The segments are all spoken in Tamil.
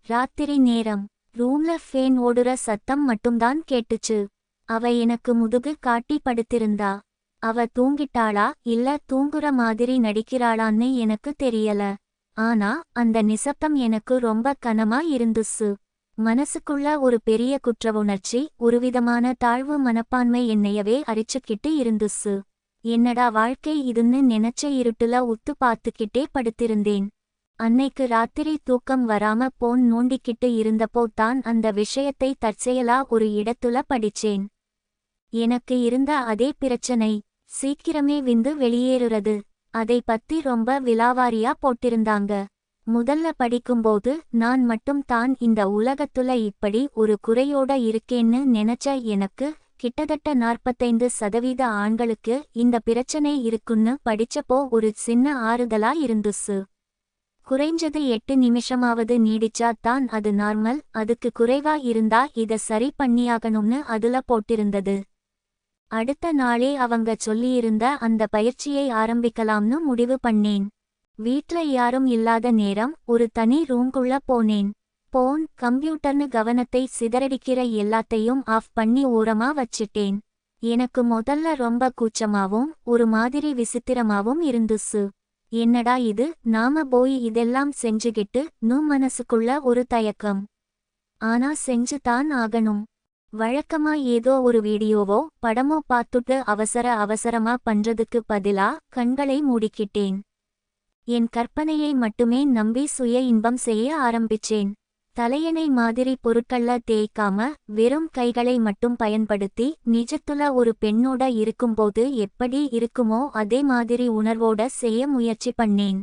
ராத்திரி நேரம். ரூம்ல ஃபேன் ஓடுற சத்தம் மட்டும்தான் கேட்டுச்சு. அவ எனக்கு முதுகு காட்டி படுத்திருந்தா. அவ தூங்கிட்டாளா இல்ல தூங்குற மாதிரி நடிக்கிறாளான்னு எனக்கு தெரியல. ஆனா அந்த நிசப்தம் எனக்கு ரொம்ப கனமா இருந்துச்சு. மனசுக்குள்ள ஒரு பெரிய குற்றவுணர்ச்சி, ஒருவிதமான தாழ்வு மனப்பான்மை என்னையவே அரிச்சுக்கிட்டு இருந்துச்சு. என்னடா வாழ்க்கை இதுன்னு நினைச்ச இருட்டுல உத்து பார்த்துக்கிட்டே படுத்திருந்தேன். அன்னைக்கு ராத்திரி தூக்கம் வராம போன் நோண்டிக்கிட்டு இருந்தப்போ தான் அந்த விஷயத்தை தற்செயலா ஒரு இடத்துல படிச்சேன். எனக்கு இருந்த அதே பிரச்சனை, சீக்கிரமே விந்து வெளியேறுறது. அதை பத்தி ரொம்ப விலாவாரியா போட்டிருந்தாங்க. முதல்ல படிக்கும்போது நான் மட்டும் தான் இந்த உலகத்துல இப்படி ஒரு குறையோட இருக்கேன்னு நினைச்ச எனக்கு, கிட்டத்தட்ட 45% ஆண்களுக்கு இந்த பிரச்சனை இருக்குன்னு படிச்சப்போ ஒரு சின்ன ஆறுதலா இருந்துச்சு. குறைஞ்சது 8 நிமிஷமாவது நீடிச்சா தான் அது நார்மல், அதுக்கு குறைவா இருந்தா இத சரி பண்ணியாகணும்னு அதுல போட்டிருந்தது. அடுத்த நாளே அவங்க சொல்லியிருந்த அந்த பயிற்சியை ஆரம்பிக்கலாம்னு முடிவு பண்ணேன். வீட்ல யாரும் இல்லாத நேரம் ஒரு தனி ரூம்குள்ள போனேன். போன், கம்ப்யூட்டர்னு கவனத்தை சிதறடிக்கிற எல்லாத்தையும் ஆஃப் பண்ணி ஓரமா வச்சிட்டேன். எனக்கு முதல்ல ரொம்ப கூச்சமாவும் ஒரு மாதிரி விசித்திரமாவும் இருந்துச்சு. என்னடா இது, நாம போய் இதெல்லாம் செஞ்சுகிட்டு மனசுக்குள்ள ஒரு தயக்கம். ஆனா செஞ்சு தான் ஆகணும். வழக்கமா ஏதோ ஒரு வீடியோவோ படமோ பார்த்துட்டு அவசரமா பண்றதுக்கு பதிலா கண்களை மூடிக்கிட்டேன். என் கற்பனையை மட்டுமே நம்பி சுய இன்பம் செய்ய ஆரம்பிச்சேன். தலையணை மாதிரி பொருட்கள்ல தேய்க்காம வெறும் கைகளை மட்டும் பயன்படுத்தி நிஜத்துல ஒரு பெண்ணோட இருக்கும்போது எப்படி இருக்குமோ அதே மாதிரி உணர்வோட செய்ய முயற்சி பண்ணேன்.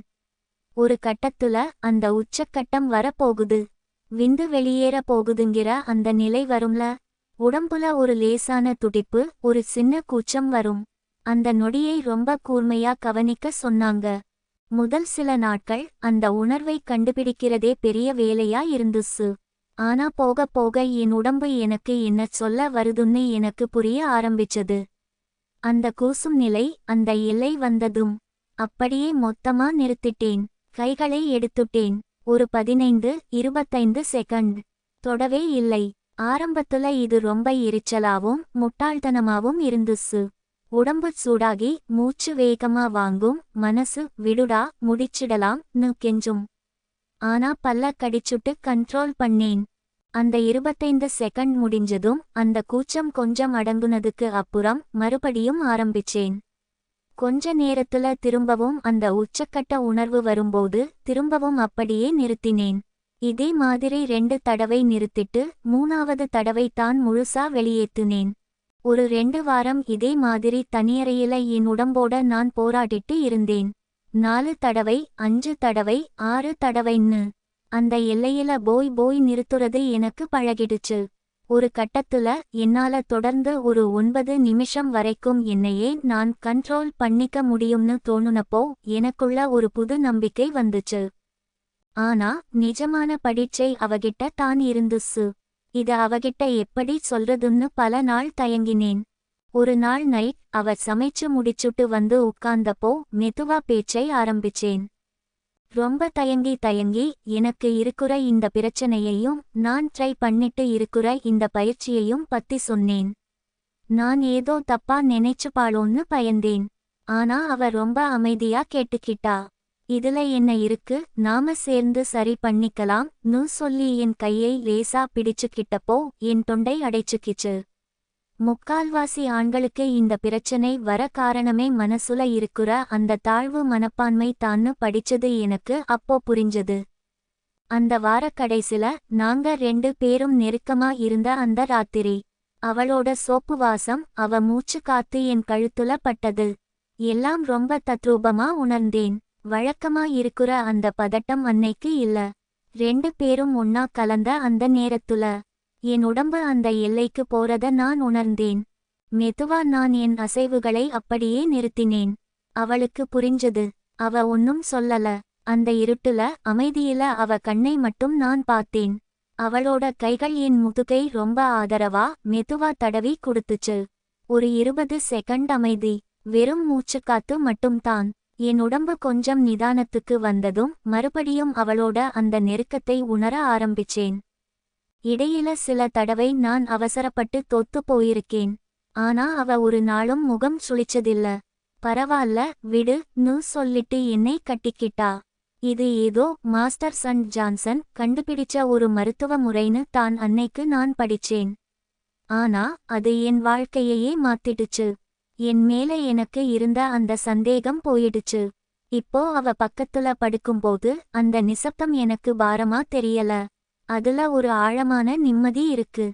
ஒரு கட்டத்துல அந்த உச்சக்கட்டம் வரப்போகுது. விந்து வெளியேற போகுதுங்கிற அந்த நிலை வரும்ல. உடம்புல ஒரு லேசான துடிப்பு, ஒரு சின்ன கூச்சம் வரும். அந்த நொடியை ரொம்ப கூர்மையா கவனிக்க சொன்னாங்க. முதல் சில நாட்கள் அந்த உணர்வை கண்டுபிடிக்கிறதே பெரிய வேலையா இருந்துச்சு. ஆனா போக போக என் உடம்பு எனக்கு என்ன சொல்ல வருதுன்னு எனக்கு புரிய ஆரம்பிச்சது. அந்த கூசும் நிலை, அந்த எல்லை வந்ததும் அப்படியே மொத்தமா நிறுத்திட்டேன். கைகளை எடுத்துட்டேன். ஒரு 15-25 செகண்ட் தொடவே இல்லை. ஆரம்பத்துல இது ரொம்ப எரிச்சலாவும் முட்டாள்தனமாவும் இருந்துச்சு. உடம்பு சூடாகி மூச்சு வேகமா வாங்கும், மனசு விடுடா முடிச்சிடலாம்னு கெஞ்சும். ஆனா பல்ல கடிச்சுட்டு கண்ட்ரோல் பண்ணேன். அந்த 25 செகண்ட் முடிஞ்சதும் அந்த கூச்சம் கொஞ்சம் அடங்குனதுக்கு அப்புறம் மறுபடியும் ஆரம்பிச்சேன். கொஞ்ச நேரத்துல திரும்பவும் அந்த உச்சக்கட்ட உணர்வு வரும்போது திரும்பவும் அப்படியே நிறுத்தினேன். இதே மாதிரி 2 தடவை நிறுத்திட்டு 3வது தடவை தான் முழுசா வெளியேத்துனேன். ஒரு 2 வாரம் இதே மாதிரி தனியறையில என் உடம்போட நான் போராடிட்டு இருந்தேன். 4 தடவை, 5 தடவை, 6 தடவைன்னு அந்த எல்லையில போய் நிறுத்துறது எனக்கு பழகிடுச்சு. ஒரு கட்டத்துல என்னால தொடர்ந்து ஒரு 9 நிமிஷம் வரைக்கும் என்னையே நான் கண்ட்ரோல் பண்ணிக்க முடியும்னு தோணுனப்போ எனக்குள்ள ஒரு புது நம்பிக்கை வந்துச்சு. ஆனா நிஜமான பரீட்சை அவகிட்ட தான் இருந்துச்சு. இத அவகிட்ட எப்படி சொல்றதுன்னு பல நாள் தயங்கினேன். ஒரு நாள் நைட் அவ சமைச்சு முடிச்சுட்டு வந்து உட்கார்ந்தப்போ மெதுவா பேச்சை ஆரம்பிச்சேன். ரொம்ப தயங்கி எனக்கு இருக்குற இந்த பிரச்சனையையும் நான் ட்ரை பண்ணிட்டு இருக்குற இந்த பயிற்சியையும் பத்தி சொன்னேன். நான் ஏதோ தப்பா நினைச்சுப்பாளோன்னு பயந்தேன். ஆனா அவ ரொம்ப அமைதியா கேட்டுக்கிட்டா. இதுல என்ன இருக்கு, நாம சேர்ந்து சரி பண்ணிக்கலாம்னு சொல்லி என் கையை லேசா பிடிச்சுக்கிட்டப்போ என் தொண்டை அடைச்சுக்கிச்சு. முக்கால்வாசி ஆண்களுக்கு இந்த பிரச்சனை வர காரணமே மனசுல இருக்குற அந்த தாழ்வு மனப்பான்மை தான்னு படிச்சது எனக்கு அப்போ புரிஞ்சது. அந்த வாரக்கடைசில நாங்க 2 பேரும் நெருக்கமா இருந்த அந்த ராத்திரி, அவளோட சோப்பு வாசம், அவ மூச்சு காத்து என் கழுத்துல பட்டது. எல்லாம் ரொம்ப தத்ரூபமா உணர்ந்தேன். வழக்கமா இருக்குற அந்த பதட்டம் அன்னைக்கு இல்ல. 2 பேரும் ஒன்னா கலந்த அந்த நேரத்துல என் உடம்பு அந்த எல்லைக்கு போறத நான் உணர்ந்தேன். மெதுவா நான் என் அசைவுகளை அப்படியே நிறுத்தினேன். அவளுக்கு புரிஞ்சது. அவ ஒன்னும் சொல்லல. அந்த இருட்டுல அமைதியில அவ கண்ணை மட்டும் நான் பார்த்தேன். அவளோட கைகள் என் முதுகை ரொம்ப ஆதரவா மெதுவா தடவி கொடுத்துச்சு. ஒரு 20 செகண்ட் அமைதி. வெறும் மூச்சுக்காத்து மட்டும்தான். என் உடம்பு கொஞ்சம் நிதானத்துக்கு வந்ததும் மறுபடியும் அவளோட அந்த நெருக்கத்தை உணர ஆரம்பிச்சேன். இடையில சில தடவை நான் அவசரப்பட்டு தொத்து போயிருக்கேன். ஆனா அவ ஒரு நாளும் முகம் சுளிச்சதில்ல. பரவால்ல விடு சொல்லிட்டு என்னை கட்டிக்கிட்டா. இது ஏதோ மாஸ்டர் சன் ஜான்சன் கண்டுபிடிச்ச ஒரு மருத்துவ முறைன்னு தான் அன்னைக்கு நான் படிச்சேன். ஆனா அது என் வாழ்க்கையையே மாத்திடுச்சு. என் மேல எனக்கு இருந்த அந்த சந்தேகம் போயிடுச்சு. இப்போ அவ பக்கத்துல படுக்கும்போது அந்த நிசப்தம் எனக்கு பாரமா தெரியல. அதுல ஒரு ஆழமான நிம்மதி இருக்கு.